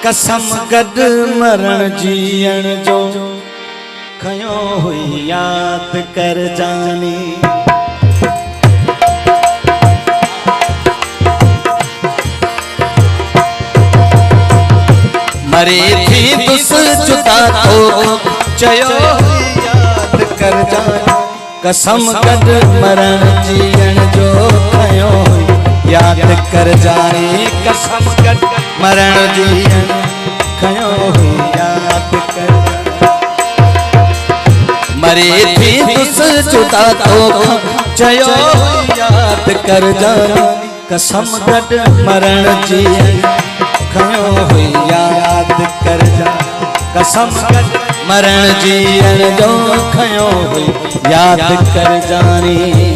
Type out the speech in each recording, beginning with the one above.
कसम गड मरण जीअण जो खयो हुई याद कर जानी। मरे थी तुस जुदा तो चयो याद कर जानी। कसम गड मरण जीअण जो खयो याद कर जानी। कसम गड मरण जीअण खयो याद कर। मरे थी तुस जुदा तो चयो याद कर जानी। कसम गड मरण जीअण खयो याद कर जानी। कसम गड मरण जीअण जो खयो याद कर जानी।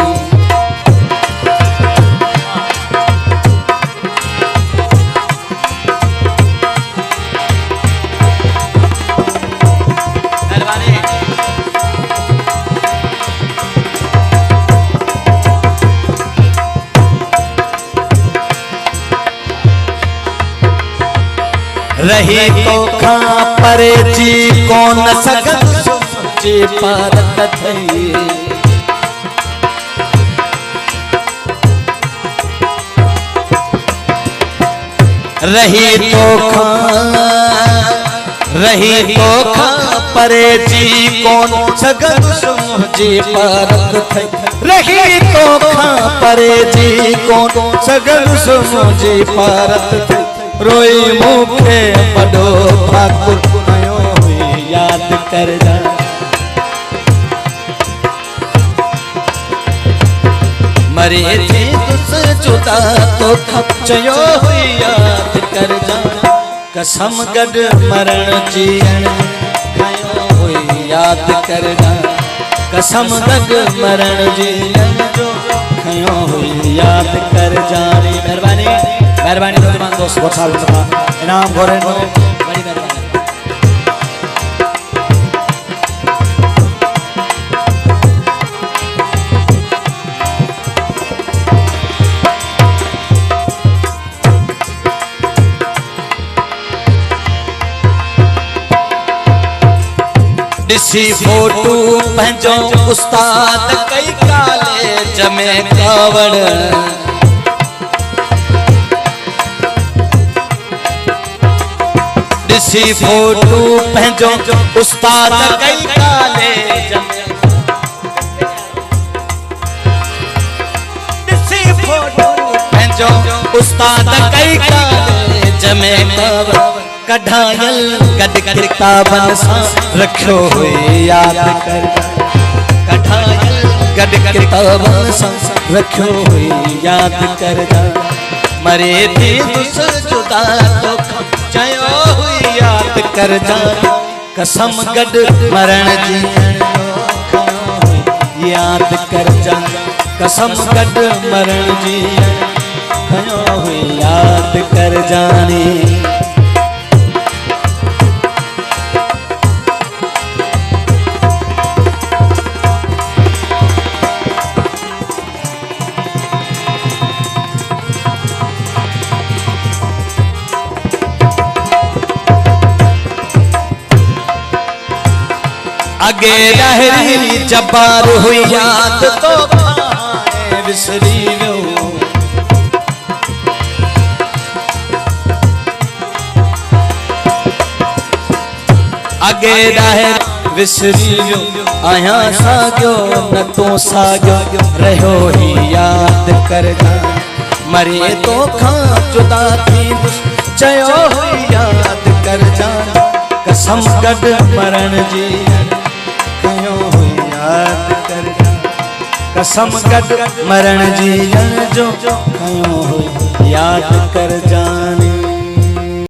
रही तो खा परे जी कौन सगन जी पारत थई। रही तो खा परे जी कौन सगन जी पारत थई। रही तो खा परे जी कौन सगन जी पारत थई। रोई मुखे पडो ठाकुर आयो याद कर जा। मरे थी तुस जुदा तो चयो याद कर जा। कसम गड मरण जीअण खयो याद कर जा। कसम गड मरण जीअण जो खयो याद कर जानी। मेहरबानी मेहरबानी दोस्त बहुत साल था इनाम घोरे नो बड़ी मेहरबानी। दिसी फोटू पंहिंजो उस्ताद कई कॉलेज में कावड़। दिसी फोटू पंहिंजो उस्ताद कई कॉलेज में। दिसी फोटू पंहिंजो उस्ताद कई कॉलेज में कढायल गड किताबन सां रखियो याद कर। कढायल गड किताबन सां रखियो याद कर। मरे थी तुस जुदा तो चयो याद कर जानी। कसम गड मरण जीअण याद कर जानी। कसम गड मरण जीअण खयो याद कर जानी। अगे रहरी जबार हुई याद तो विसरी वियो। अगे रहर विसरी वियो आया साॻियो न तो साॻियो रहियो ही याद कर जा। मरे तो खां जुदा थी चयो याद कर जा। कसम गड मरण जीअण खयो याद कर जा। कसम गड मरण जीअण जो खयो याद कर जानी।